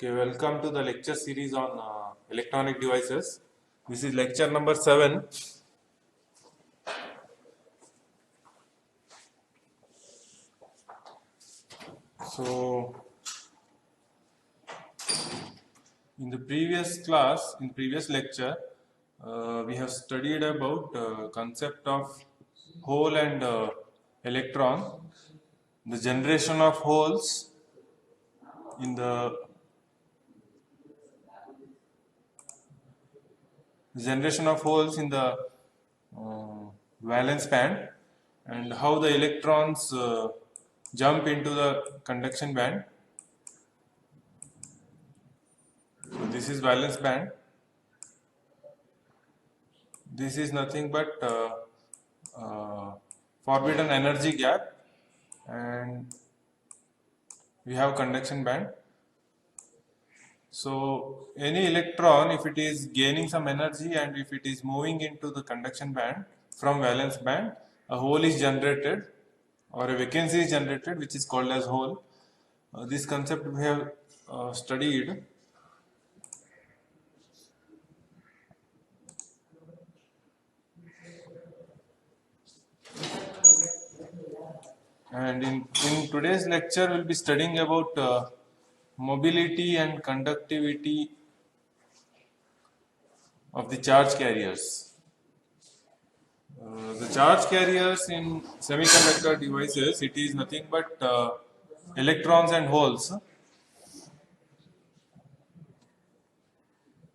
Okay, welcome to the lecture series on electronic devices. This is lecture number 7. So, in the previous class, in previous lecture, we have studied about concept of hole and electron, the generation of holes in the valence band, and how the electrons jump into the conduction band. So this is valence band. This is nothing but forbidden energy gap, and we have conduction band. So any electron, if it is gaining some energy and if it is moving into the conduction band from valence band, a hole is generated or a vacancy is generated, which is called as hole. This concept we have studied. And in today's lecture, we'll be studying about mobility and conductivity of the charge carriers. The charge carriers in semiconductor devices, it is nothing but electrons and holes.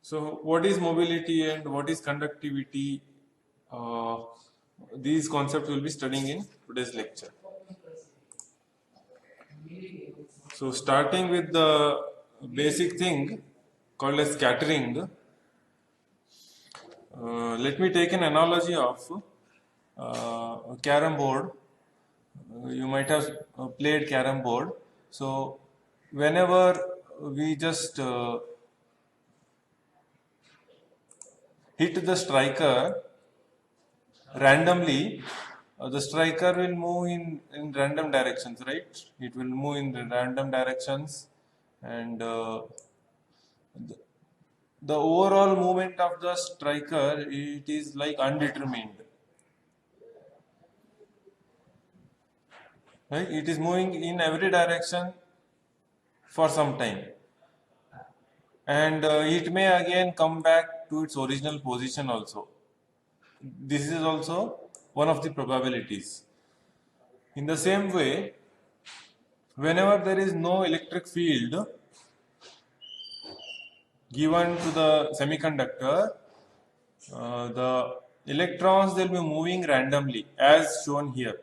So what is mobility and what is conductivity? These concepts we'll be studying in today's lecture. So starting with the basic thing called as scattering, let me take an analogy of a carom board. You might have played carom board. So whenever we just hit the striker randomly, the striker will move in random directions, right? It will move in random directions, and the overall movement of the striker, it is like undetermined, right? It is moving in every direction for some time, and it may again come back to its original position also. This is also one of the probabilities. In the same way, whenever there is no electric field given to the semiconductor, the electrons will be moving randomly as shown here.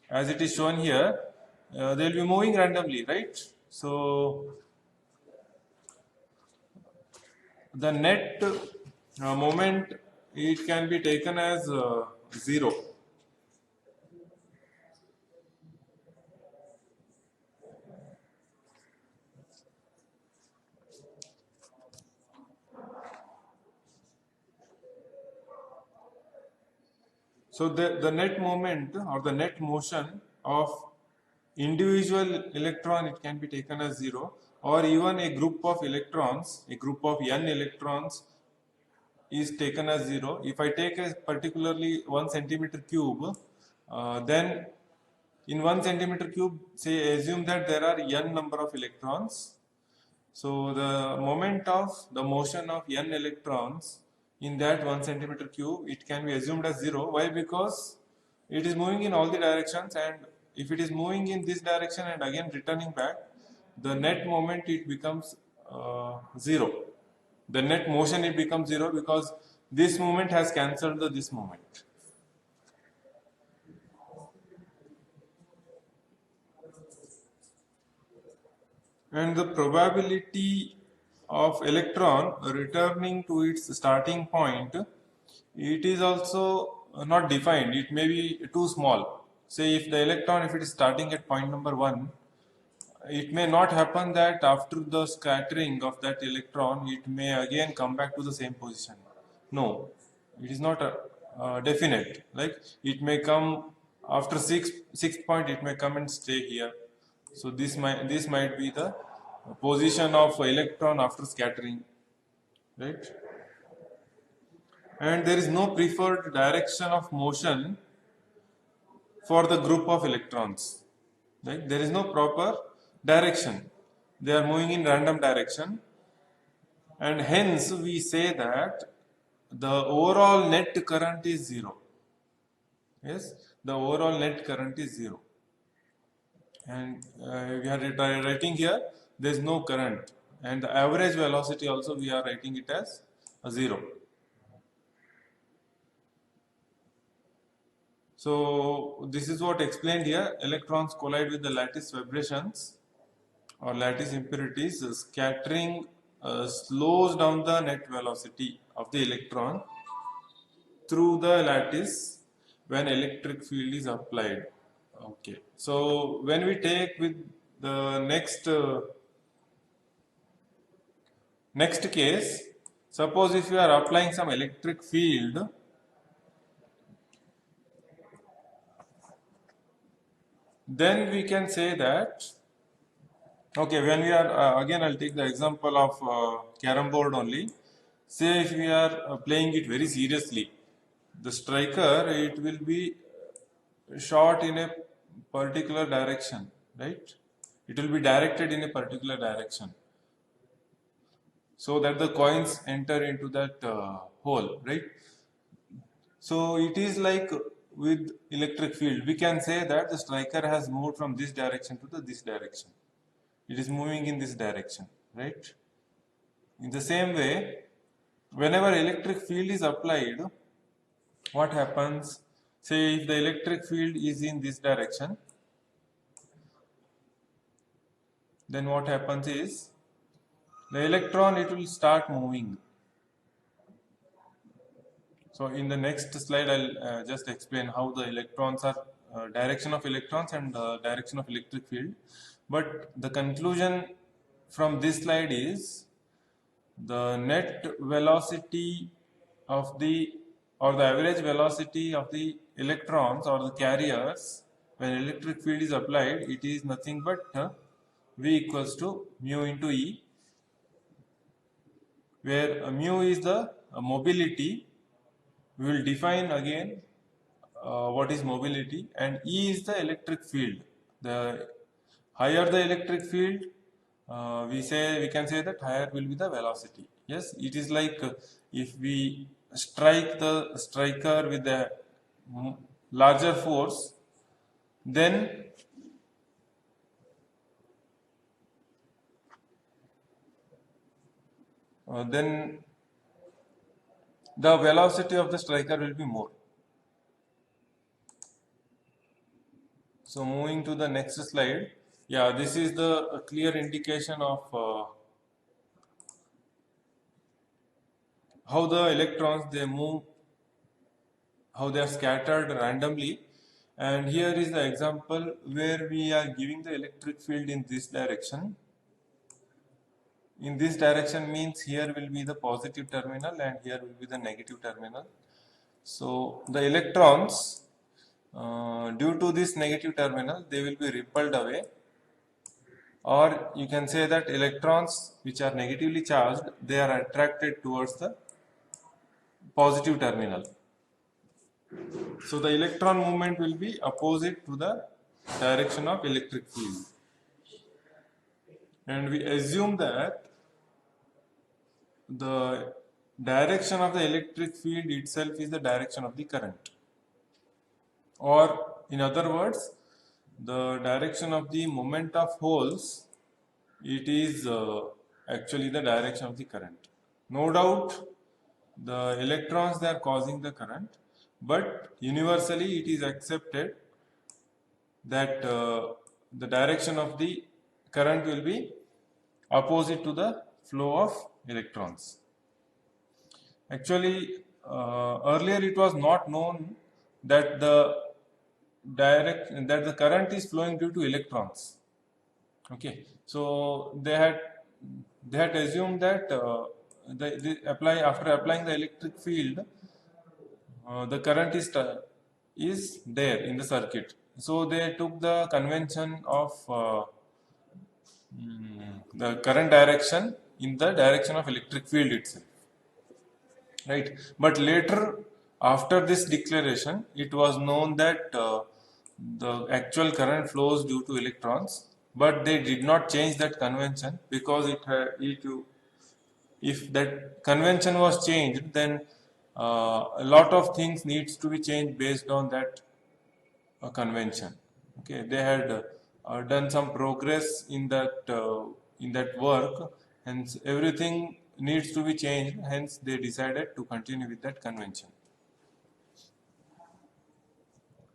As it is shown here, they will be moving randomly, right? So the net moment, it can be taken as 0. So the net moment or the net motion of individual electron, it can be taken as 0, or even a group of electrons, a group of n electrons is taken as 0. If I take a particularly 1 centimeter cube, then in 1 centimeter cube, say assume that there are n number of electrons. So the moment of the motion of n electrons in that 1 centimeter cube, it can be assumed as 0. Why? Because it is moving in all the directions, and if it is moving in this direction and again returning back, the net moment, it becomes 0. The net motion, it becomes 0 because this moment has cancelled this moment. And the probability of electron returning to its starting point, it is also not defined. It may be too small. Say if the electron, if it is starting at point number 1, it may not happen that after the scattering of that electron, it may again come back to the same position. No, it is not definite. Like it may come after sixth point, it may come and stay here. So this might be the position of electron after scattering, right? And there is no preferred direction of motion for the group of electrons, right? There is no proper direction. They are moving in random direction, and hence we say that the overall net current is zero. Yes, the overall net current is zero, and we are writing here there is no current, and the average velocity also we are writing it as a zero. So this is what explained here. Electrons collide with the lattice vibrations or lattice impurities. Scattering slows down the net velocity of the electron through the lattice when electric field is applied. Okay, so when we take with the next case, suppose if you are applying some electric field, then we can say that, okay, when we are again I'll take the example of carom board only. Say if we are playing it very seriously, the striker, it will be shot in a particular direction, right? It will be directed in a particular direction so that the coins enter into that hole, right? So it is like with electric field, we can say that the striker has moved from this direction to this direction. It is moving in this direction, right? In the same way, whenever electric field is applied, what happens? Say if the electric field is in this direction, then what happens is the electron, it will start moving. So in the next slide I'll just explain how the electrons are direction of electrons and direction of electric field. But the conclusion from this slide is the net velocity of the or the average velocity of the electrons or the carriers when electric field is applied, it is nothing but V equals to mu into E, where mu is the mobility. We will define again what is mobility, and E is the electric field. The higher the electric field, we can say that higher will be the velocity. Yes, it is like if we strike the striker with a larger force, then then the velocity of the striker will be more. So moving to the next slide, yeah, this is the clear indication of how the electrons they move, how they are scattered randomly. And here is the example where we are giving the electric field in this direction. In this direction means here will be the positive terminal and here will be the negative terminal. So the electrons, due to this negative terminal, they will be repelled away, or you can say that electrons which are negatively charged, they are attracted towards the positive terminal. So the electron movement will be opposite to the direction of electric field, and we assume that the direction of the electric field itself is the direction of the current, or in other words, the direction of the moment of holes, it is actually the direction of the current. No doubt the electrons, they are causing the current, but universally it is accepted that the direction of the current will be opposite to the flow of electrons. Actually, earlier it was not known that the current is flowing due to electrons. Okay, so they had assumed that after applying the electric field, the current is there in the circuit. So they took the convention of the current direction in the direction of electric field itself, right? But later, after this declaration, it was known that the actual current flows due to electrons, but they did not change that convention because if that convention was changed, then a lot of things needs to be changed based on that convention. Okay, they had done some progress in that work, hence everything needs to be changed. Hence, they decided to continue with that convention.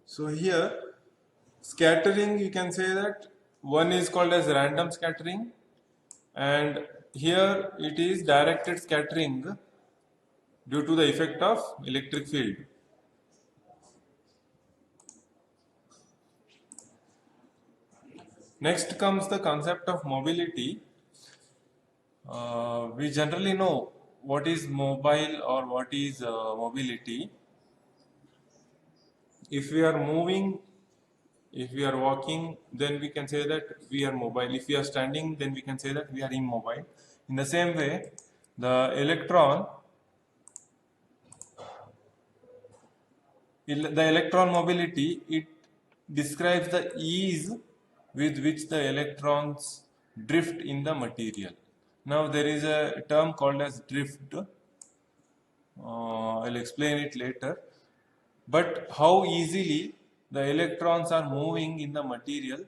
So here, scattering, you can say that one is called as random scattering, and here it is directed scattering due to the effect of electric field. Next comes the concept of mobility. We generally know what is mobile or what is mobility. If we are moving, if we are walking, then we can say that we are mobile. If we are standing, then we can say that we are immobile. In the same way, the electron mobility, it describes the ease with which the electrons drift in the material. Now there is a term called as drift. I'll explain it later. But how easily the electrons are moving in the material,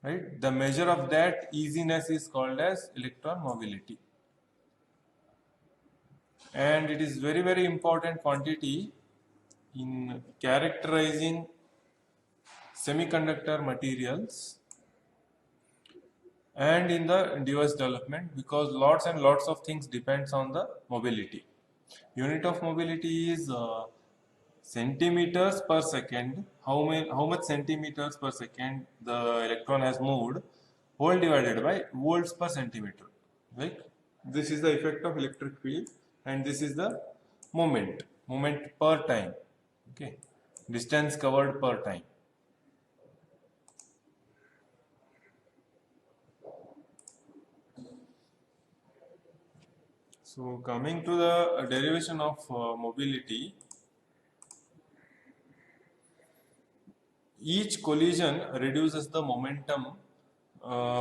right? The measure of that easiness is called as electron mobility. And it is very, very important quantity in characterizing semiconductor materials and in the device development, because lots and lots of things depends on the mobility. Unit of mobility is centimeters per second. How much centimeters per second the electron has moved, whole divided by volts per centimeter, right? This is the effect of electric field, and this is the moment per time. Okay, distance covered per time. So coming to the derivation of mobility, each collision reduces the momentum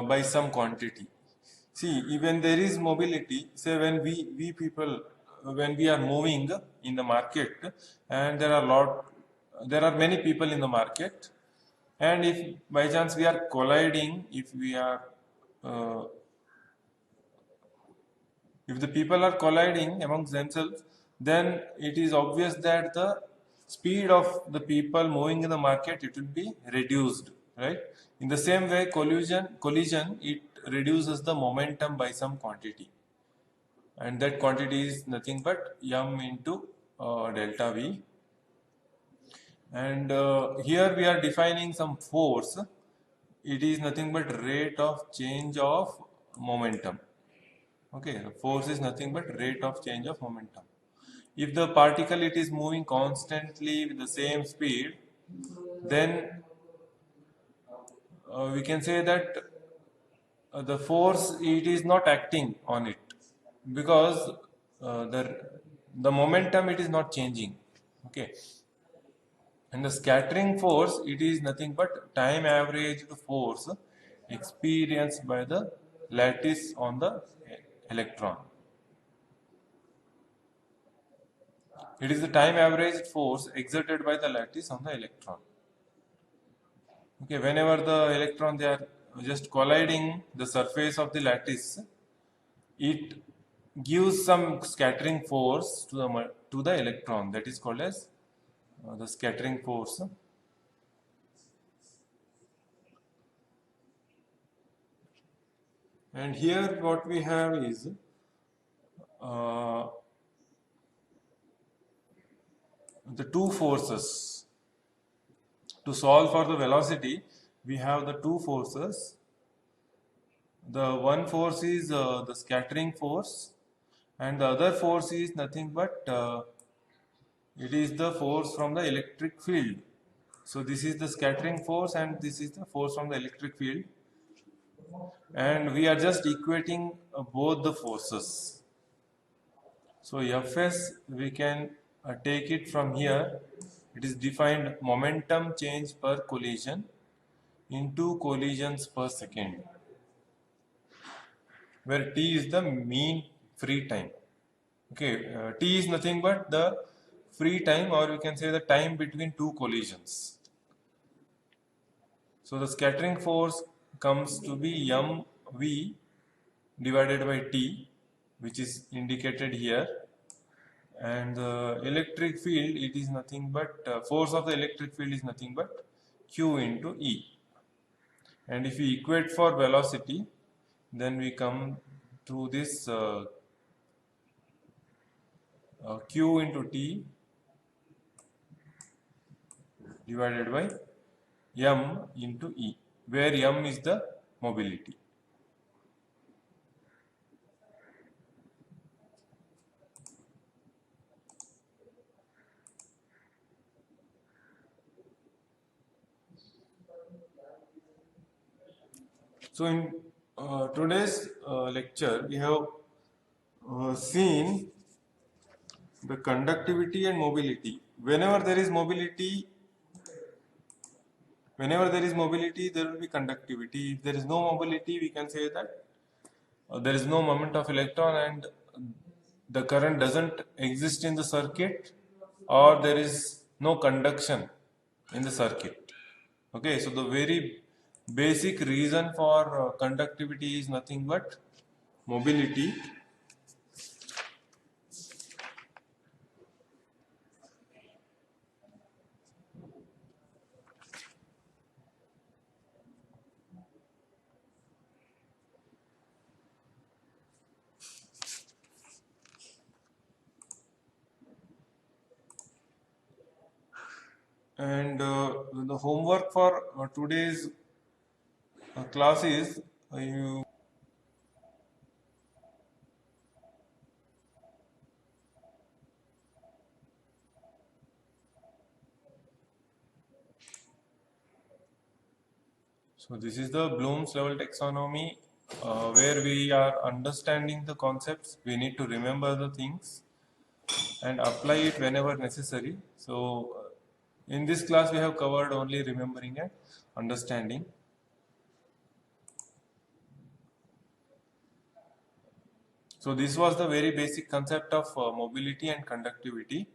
by some quantity. See, even there is mobility, say when we people, when we are moving in the market, and there are many people in the market, and if by chance we are colliding, uh, if the people are colliding amongst themselves, then it is obvious that the speed of the people moving in the market, it will be reduced, right? In the same way, collision, it reduces the momentum by some quantity, and that quantity is nothing but m into delta v. And here we are defining some force. It is nothing but rate of change of momentum. Okay, the force is nothing but rate of change of momentum. If the particle, it is moving constantly with the same speed, then we can say that the force, it is not acting on it, because the momentum, it is not changing. Okay, and the scattering force, it is nothing but time averaged force experienced by the lattice on the electron. It is the time averaged force exerted by the lattice on the electron. Okay, whenever the electron, they are just colliding the surface of the lattice, it gives some scattering force to the electron. That is called as the scattering force. And here what we have is the two forces. To solve for the velocity, we have the two forces. The one force is the scattering force, and the other force is nothing but it is the force from the electric field. So this is the scattering force, and this is the force from the electric field. and we are just equating both the forces. So Fs, we can take it from here. It is defined momentum change per collision into collisions per second, where t is the mean free time. Okay, t is nothing but the free time, or we can say the time between two collisions. So the scattering force comes to be mv divided by t, which is indicated here, and the electric field, it is nothing but force of the electric field is nothing but q into E. And if we equate for velocity, then we come to this q into t divided by m into E, where m is the mobility. So in today's lecture, we have seen the conductivity and mobility. Whenever there is mobility, there will be conductivity. If there is no mobility, we can say that there is no moment of electron and the current doesn't exist in the circuit, or there is no conduction in the circuit. Okay, so the very basic reason for conductivity is nothing but mobility. And the homework for today's class is you so this is the Bloom's level taxonomy, where we are understanding the concepts. We need to remember the things and apply it whenever necessary. So in this class we have covered only remembering and understanding. So this was the very basic concept of mobility and conductivity.